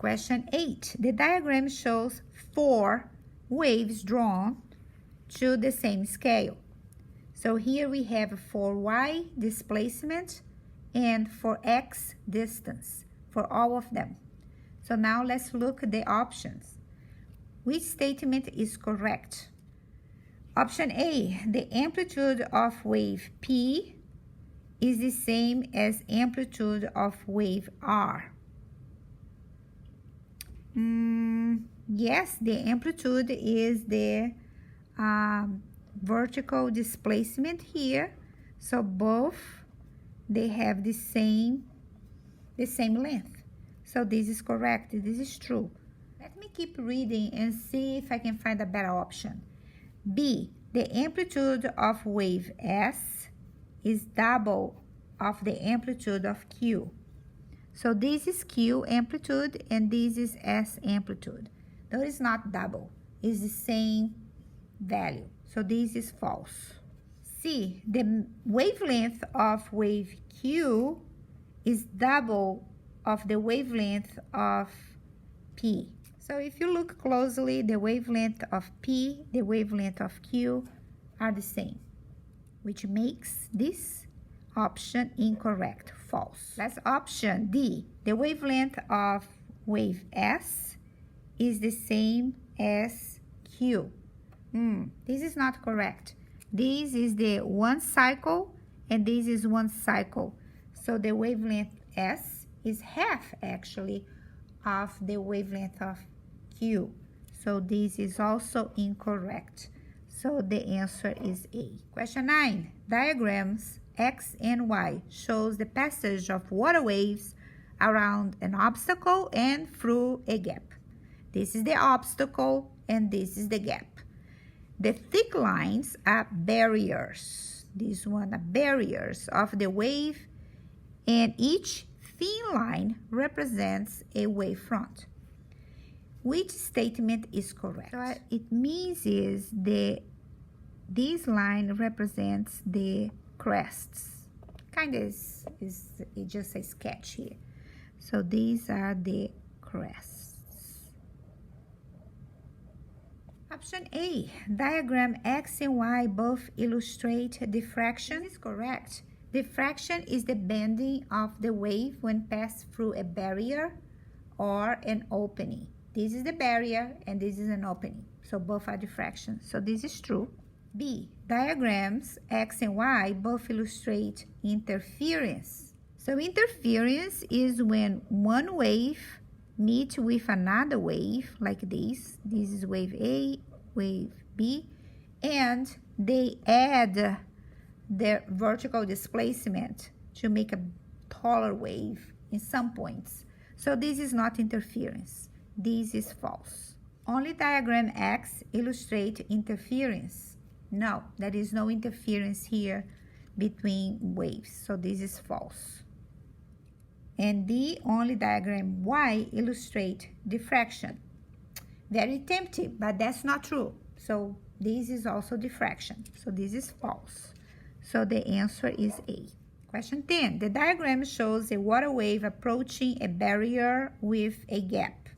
Question 8. The diagram shows 4 waves drawn to the same scale. So here we have for y displacement and for x distance for all of them. So now let's look at the options. Which statement is correct? Option A, the amplitude of wave P is the same as amplitude of wave R. Yes, the amplitude is the vertical displacement here. So both, they have the same length. So this is correct, this is true. Let me keep reading and see if I can find a better option. B, the amplitude of wave S is double of the amplitude of Q. So this is Q amplitude and this is S amplitude. Though it's not double, it's the same value. So this is false. C, the wavelength of wave Q is double of the wavelength of P. So if you look closely, the wavelength of P, the wavelength of Q are the same, which makes this option incorrect, false. That's option D. The wavelength of wave S is the same as Q. This is not correct. This is the one cycle and this is one cycle. So the wavelength S is half actually of the wavelength of Q. So this is also incorrect. So the answer is A. Question 9. Diagrams X and Y shows the passage of water waves around an obstacle and through a gap. This is the obstacle and this is the gap. The thick lines are barriers. These one are barriers of the wave, and each thin line represents a wavefront. Which statement is correct? So what it means is this line represents the crests. Kind of is just a sketch here. So these are the crests. Option A, diagram X and Y both illustrate diffraction. This is correct. Diffraction is the bending of the wave when passed through a barrier or an opening. This is the barrier and this is an opening. So both are diffraction. So this is true. B, diagrams X and Y both illustrate interference. So interference is when one wave meets with another wave like this. This is wave A, wave B, and they add their vertical displacement to make a taller wave in some points. So this is not interference. This is false. Only diagram X illustrates interference. No, there is no interference here between waves. So this is false. And D, only diagram Y illustrates diffraction. Very tempting, but that's not true. So this is also diffraction. So this is false. So the answer is A. Question 10. The diagram shows a water wave approaching a barrier with a gap.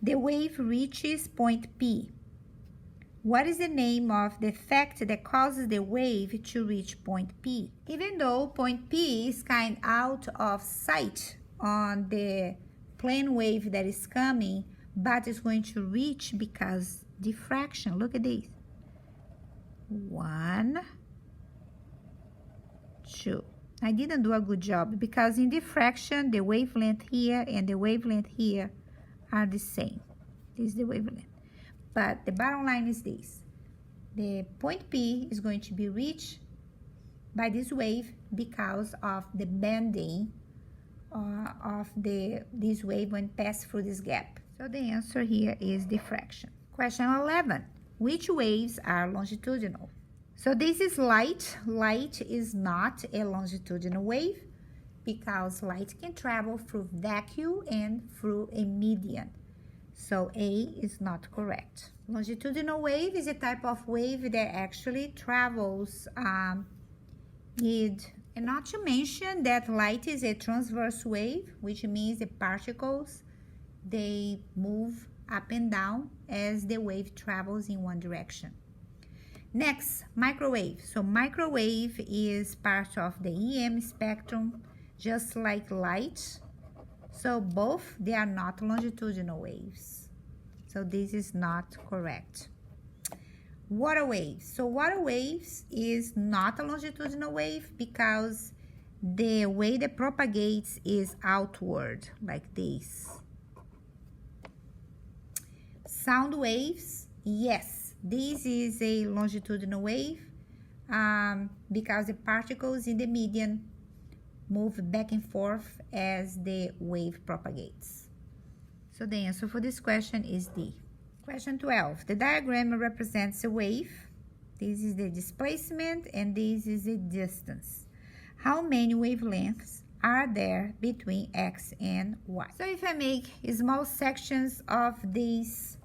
The wave reaches point P. What is the name of the effect that causes the wave to reach point P? Even though point P is kind out of sight on the plane wave that is coming, but it's going to reach because diffraction. Look at this. 1, 2. I didn't do a good job because in diffraction, the wavelength here and the wavelength here are the same. This is the wavelength. But the bottom line is this. The point P is going to be reached by this wave because of the bending of this wave when passed through this gap. So the answer here is diffraction. Question 11. Which waves are longitudinal? So this is light. Light is not a longitudinal wave because light can travel through vacuum and through a medium. So A is not correct. Longitudinal wave is a type of wave that actually travels and not to mention that light is a transverse wave, which means the particles they move up and down as the wave travels in one direction. Next, microwave. So microwave is part of the EM spectrum, just like light. So both, they are not longitudinal waves. So this is not correct. Water waves. So water waves is not a longitudinal wave because the way that propagates is outward, like this. Sound waves, yes, this is a longitudinal wave because the particles in the median move back and forth as the wave propagates. So the answer for this question is D. Question 12. The diagram represents a wave. This is the displacement and this is the distance. How many wavelengths are there between X and Y? So if I make small sections of this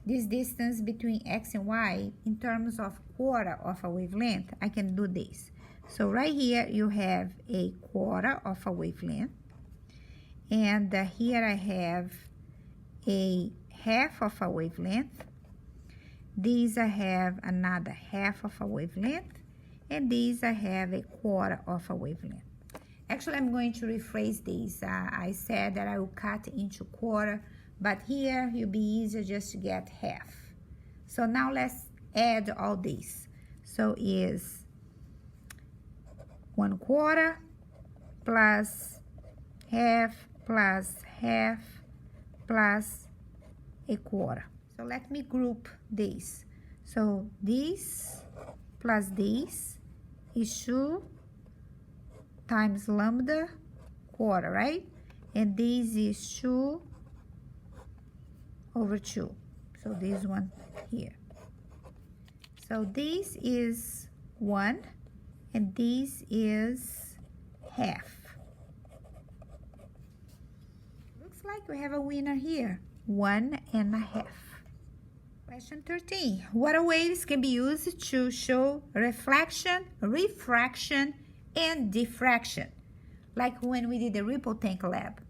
distance between X and Y in terms of quarter of a wavelength, I can do this. So right here you have a quarter of a wavelength, and here I have a half of a wavelength. These I have another half of a wavelength, and these I have a quarter of a wavelength. Actually, I'm going to rephrase this. I said that I will cut into quarter, but here it'll be easier just to get half. So now let's add all this. So is 1/4 plus half plus half plus a quarter. So let me group this. So this plus this is 2 times lambda quarter, right? And this is 2 over 2. So this one here. So this is 1 and this is half. Looks like we have a winner here, 1.5. Question 13. Water waves can be used to show reflection, refraction, and diffraction, like when we did the ripple tank lab.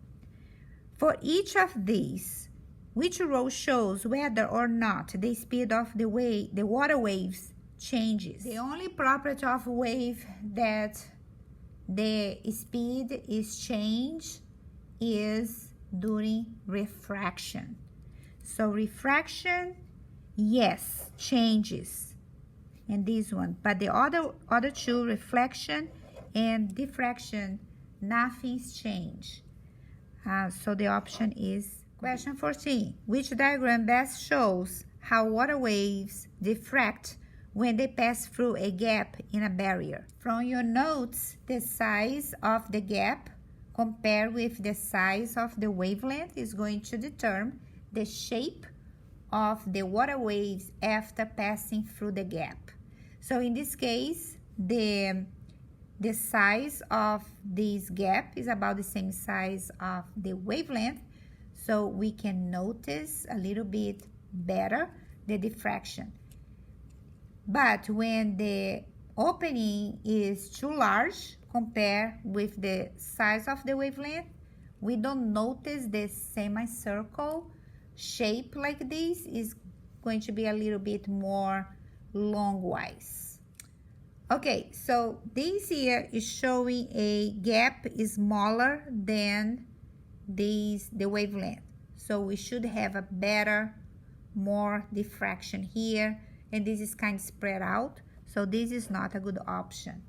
For each of these, which row shows whether or not the speed of the water waves changes? The only property of a wave that the speed is changed is during refraction. So refraction, yes, changes, and this one, but the other two, reflection and diffraction, nothing's changed. So the option is question 14. Which diagram best shows how water waves diffract when they pass through a gap in a barrier? From your notes, the size of the gap compared with the size of the wavelength is going to determine the shape of the water waves after passing through the gap. So in this case, the size of this gap is about the same size of the wavelength, so we can notice a little bit better the diffraction. But when the opening is too large compared with the size of the wavelength, we don't notice the semicircle shape like this. Is going to be a little bit more longwise. Okay, so this here is showing a gap is smaller than the wavelength. So we should have a better, more diffraction here, and this is kind of spread out. So this is not a good option.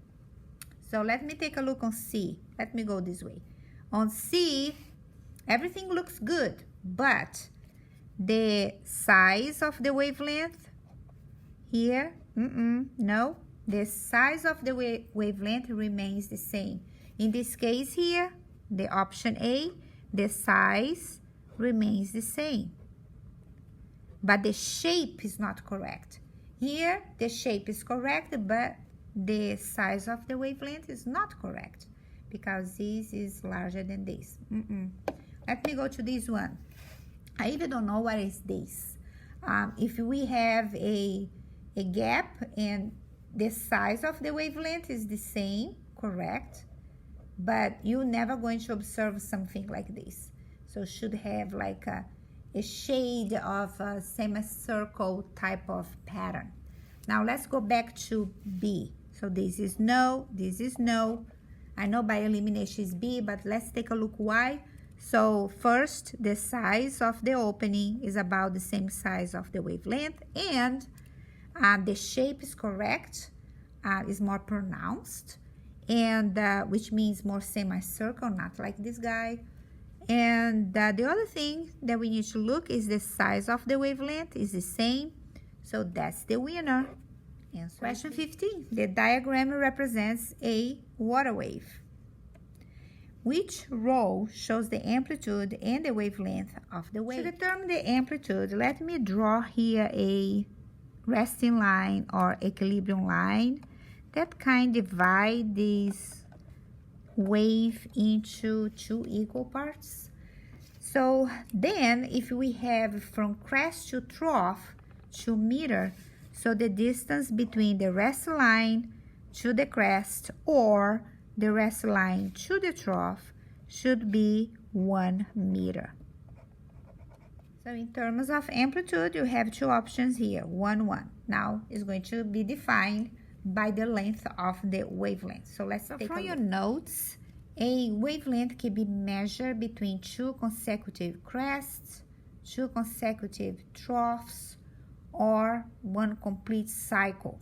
So let me take a look on C. Let me go this way. On C, everything looks good, but the size of the wavelength here, no, the size of the wavelength remains the same. In this case here, the option A, the size remains the same, but the shape is not correct. Here, the shape is correct, but the size of the wavelength is not correct because this is larger than this. Let me go to this one. I even don't know what is this. If we have a gap and the size of the wavelength is the same, correct, but you're never going to observe something like this. So it should have like a shade of a semicircle type of pattern. Now let's go back to B. So this is no, this is no. I know by elimination is B, but let's take a look why. So first, the size of the opening is about the same size of the wavelength, and the shape is correct, is more pronounced, and which means more semicircle, not like this guy. And the other thing that we need to look is the size of the wavelength is the same, so that's the winner. Answer. Question 15. The diagram represents a water wave. Which row shows the amplitude and the wavelength of the wave? To determine the amplitude, let me draw here a resting line or equilibrium line that kind of divide this wave into two equal parts. So then if we have from crest to trough 2 meters, so the distance between the rest line to the crest or the rest line to the trough should be 1 meter. So in terms of amplitude, you have two options here, 1, 1. Now it's going to be defined by the length of the wavelength. So let's take a look. From your notes, a wavelength can be measured between 2 consecutive crests, 2 consecutive troughs, or 1 complete cycle.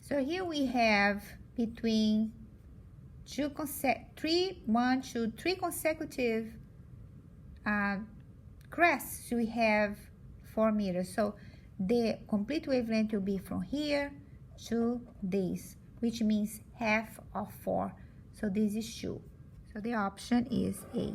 So here we have between 3 consecutive crests, we have 4 meters. So the complete wavelength will be from here to this, which means half of 4. So this is 2. So the option is A.